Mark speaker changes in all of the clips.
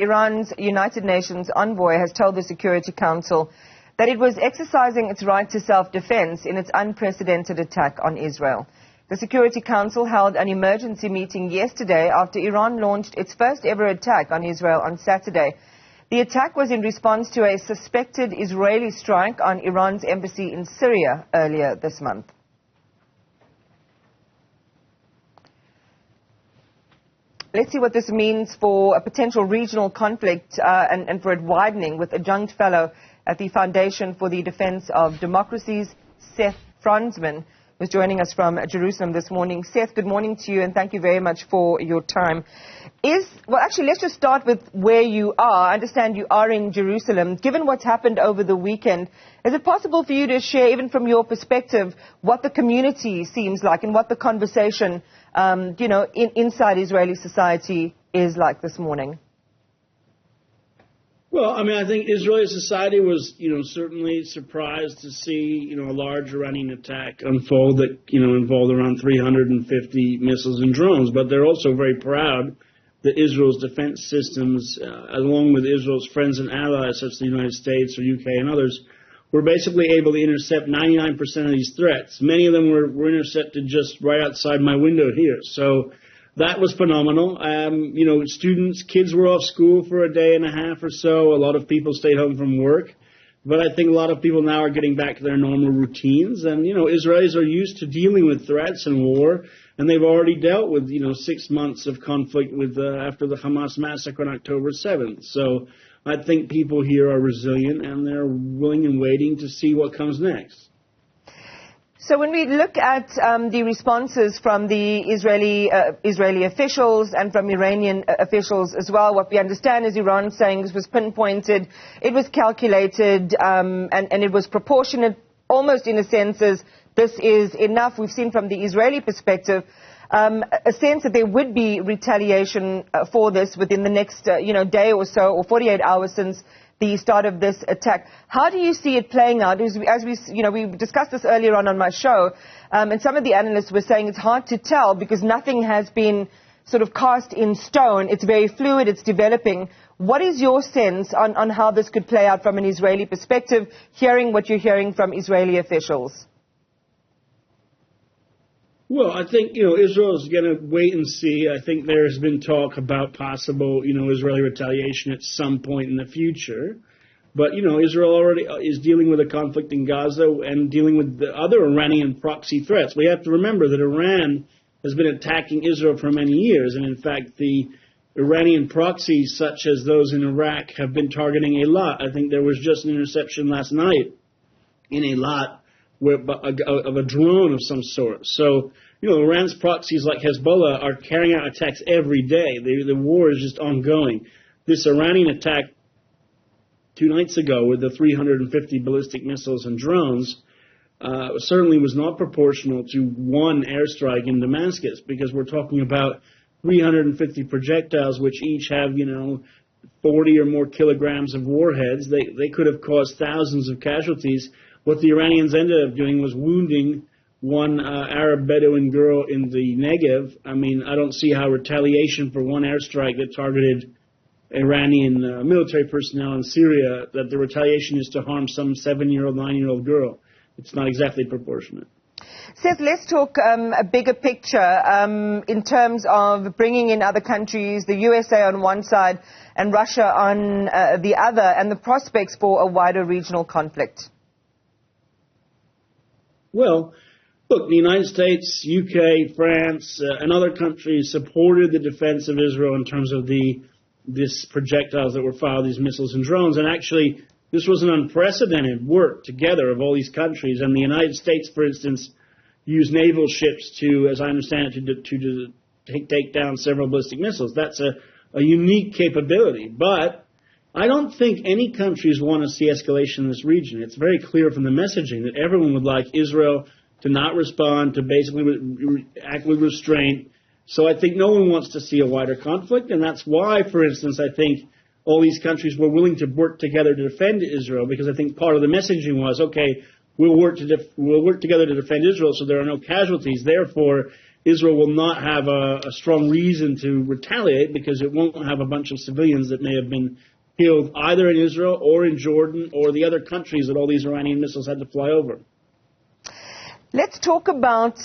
Speaker 1: Iran's United Nations envoy has told the Security Council that it was exercising its right to self-defense in its unprecedented attack on Israel. The Security Council held an emergency meeting yesterday after Iran launched its first ever attack on Israel on Saturday. The attack was in response to a suspected Israeli strike on Iran's embassy in Syria earlier this month. Let's see what this means for a potential regional conflict and for it widening with Adjunct Fellow at the Foundation for the Defense of Democracies, Seth Fronsman, who's joining us from Jerusalem this morning. Seth, good morning to you, and thank you very much for your time. Actually, let's just start with where you are. I understand you are in Jerusalem. Given what's happened over the weekend, is it possible for you to share, even from your perspective, what the community seems like and what the conversation, inside Israeli society is like this morning?
Speaker 2: Well, I think Israeli society was, certainly surprised to see, a large Iranian attack unfold that, involved around 350 missiles and drones. But they're also very proud that Israel's defense systems, along with Israel's friends and allies, such as the United States or UK and others, were basically able to intercept 99% of these threats. Many of them were intercepted just right outside my window here. So that was phenomenal. Kids were off school for a day and a half or so. A lot of people stayed home from work. But I think a lot of people now are getting back to their normal routines. And, Israelis are used to dealing with threats and war. And they've already dealt with, 6 months of conflict after the Hamas massacre on October 7th. So I think people here are resilient and they're willing and waiting to see what comes next.
Speaker 1: So when we look at the responses from the Israeli officials and from Iranian officials as well, what we understand is Iran saying this was pinpointed, it was calculated, and it was proportionate, almost in a sense as this is enough. We've seen from the Israeli perspective a sense that there would be retaliation for this within the next day or so, or 48 hours since the start of this attack. How do you see it playing out? As we discussed this earlier on my show, and some of the analysts were saying it's hard to tell because nothing has been sort of cast in stone. It's very fluid, it's developing. What is your sense on how this could play out from an Israeli perspective, hearing what you're hearing from Israeli officials?
Speaker 2: Well, I think, Israel is going to wait and see. I think there has been talk about possible, Israeli retaliation at some point in the future. But, Israel already is dealing with a conflict in Gaza and dealing with the other Iranian proxy threats. We have to remember that Iran has been attacking Israel for many years. And, in fact, the Iranian proxies, such as those in Iraq, have been targeting Eilat. I think there was just an interception last night in Eilat of a drone of some sort. So, Iran's proxies like Hezbollah are carrying out attacks every day. The war is just ongoing. This Iranian attack 2 nights ago with the 350 ballistic missiles and drones certainly was not proportional to one airstrike in Damascus, because we're talking about 350 projectiles which each have, 40 or more kilograms of warheads. They could have caused thousands of casualties. What the Iranians ended up doing was wounding one Arab Bedouin girl in the Negev. I don't see how retaliation for one airstrike that targeted Iranian military personnel in Syria, that the retaliation is to harm some 7-year-old, 9-year-old girl. It's not exactly proportionate.
Speaker 1: Seth, let's talk a bigger picture in terms of bringing in other countries, the USA on one side and Russia on the other, and the prospects for a wider regional conflict.
Speaker 2: Well, look, the United States, UK, France, and other countries supported the defense of Israel in terms of these projectiles that were fired, these missiles and drones. And actually, this was an unprecedented work together of all these countries. And the United States, for instance, used naval ships to, as I understand it, to take down several ballistic missiles. That's a unique capability. But I don't think any countries want to see escalation in this region. It's very clear from the messaging that everyone would like Israel to not respond, to basically act with restraint. So I think no one wants to see a wider conflict, and that's why, for instance, I think all these countries were willing to work together to defend Israel, because I think part of the messaging was, okay, we'll work together to defend Israel so there are no casualties. Therefore, Israel will not have a strong reason to retaliate because it won't have a bunch of civilians that may have been killed either in Israel or in Jordan or the other countries that all these Iranian missiles had to fly over.
Speaker 1: Let's talk about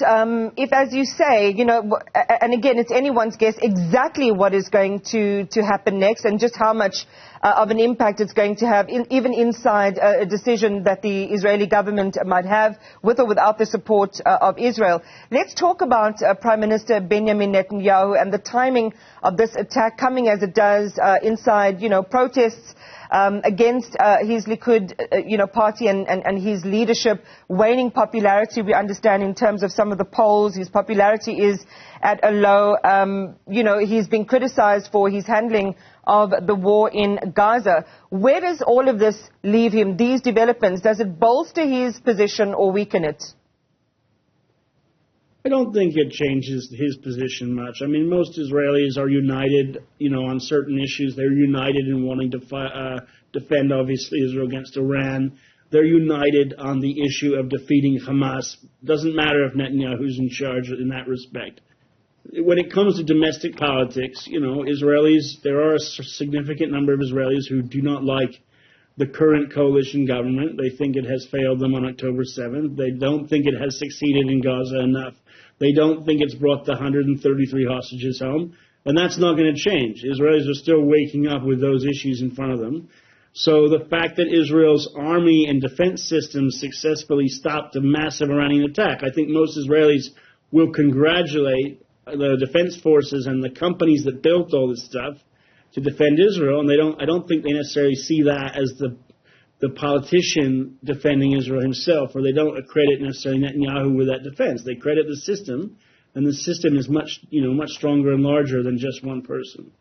Speaker 1: if, as you say, and again, it's anyone's guess exactly what is going to happen next and just how much of an impact it's going to have, even inside a decision that the Israeli government might have with or without the support of Israel. Let's talk about Prime Minister Benjamin Netanyahu and the timing of this attack coming as it does inside, protests against his Likud, party and his leadership, waning popularity, we understand, in terms of some of the polls. His popularity is at a low. He's been criticized for his handling of the war in Gaza. Where does all of this leave him, these developments? Does it bolster his position or weaken it?
Speaker 2: I don't think it changes his position much. I mean, most Israelis are united, on certain issues. They're united in wanting to defend, obviously, Israel against Iran. They're united on the issue of defeating Hamas. Doesn't matter if Netanyahu's in charge in that respect. When it comes to domestic politics, Israelis, there are a significant number of Israelis who do not like the current coalition government. They think it has failed them on October 7th. They don't think it has succeeded in Gaza enough. They don't think it's brought the 133 hostages home. And that's not going to change. Israelis are still waking up with those issues in front of them. So the fact that Israel's army and defense systems successfully stopped a massive Iranian attack, I think most Israelis will congratulate the defense forces and the companies that built all this stuff to defend Israel. And I don't think they necessarily see that as the politician defending Israel himself, or they don't accredit necessarily Netanyahu with that defense. They credit the system, and the system is much stronger and larger than just one person.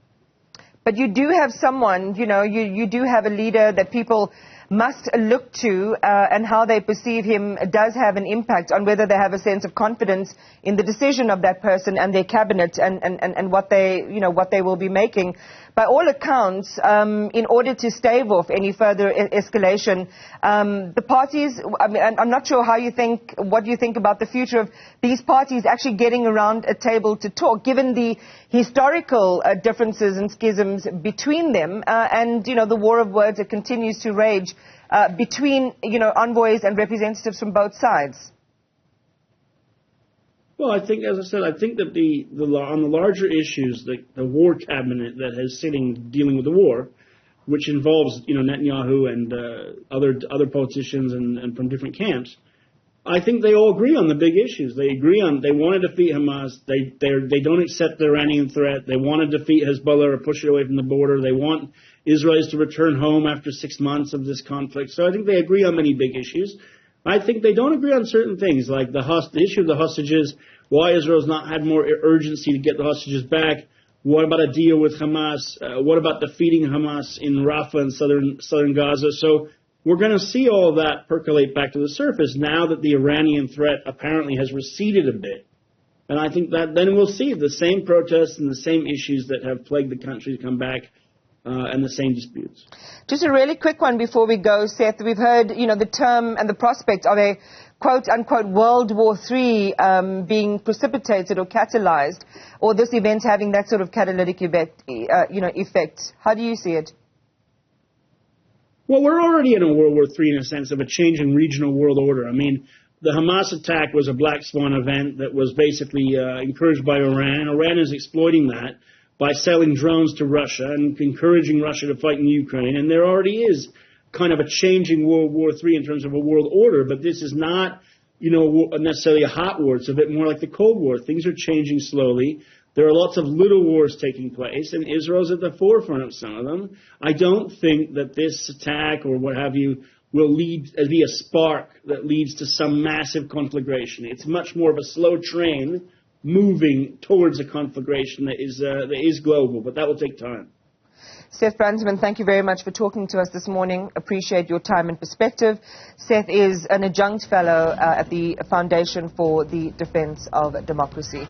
Speaker 1: But you do have someone, you do have a leader that people must look to, and how they perceive him does have an impact on whether they have a sense of confidence in the decision of that person and their cabinet and what they will be making. By all accounts, in order to stave off any further escalation, the parties, I'm not sure what you think about the future of these parties actually getting around a table to talk, given the historical differences and schisms between them, and, the war of words that continues to rage between, envoys and representatives from both sides.
Speaker 2: Well, I think, as I said, I think that on the larger issues, the war cabinet that is sitting dealing with the war, which involves Netanyahu and other politicians and from different camps, I think they all agree on the big issues. They agree on they want to defeat Hamas. They don't accept the Iranian threat. They want to defeat Hezbollah or push it away from the border. They want Israelis to return home after 6 months of this conflict. So I think they agree on many big issues. I think they don't agree on certain things, like the issue of the hostages, why Israel's not had more urgency to get the hostages back. What about a deal with Hamas? What about defeating Hamas in Rafah and southern Gaza? So we're going to see all of that percolate back to the surface now that the Iranian threat apparently has receded a bit. And I think that then we'll see the same protests and the same issues that have plagued the country come back, and the same disputes.
Speaker 1: Just a really quick one before we go, Seth. We've heard, the term and the prospect of a quote-unquote World War III being precipitated or catalyzed, or this event having that sort of catalytic effect. How do you see it?
Speaker 2: Well, we're already in a World War III in a sense of a change in regional world order. I mean, the Hamas attack was a black swan event that was basically encouraged by Iran. Iran is exploiting that by selling drones to Russia and encouraging Russia to fight in Ukraine. And there already is kind of a changing World War III in terms of a world order, but this is not, necessarily a hot war. It's a bit more like the Cold War. Things are changing slowly. There are lots of little wars taking place, and Israel's at the forefront of some of them. I don't think that this attack or what have you will be a spark that leads to some massive conflagration. It's much more of a slow train moving towards a conflagration that is global, but that will take time.
Speaker 1: Seth Fronsman, thank you very much for talking to us this morning. Appreciate your time and perspective. Seth is an adjunct fellow at the Foundation for the Defense of Democracy.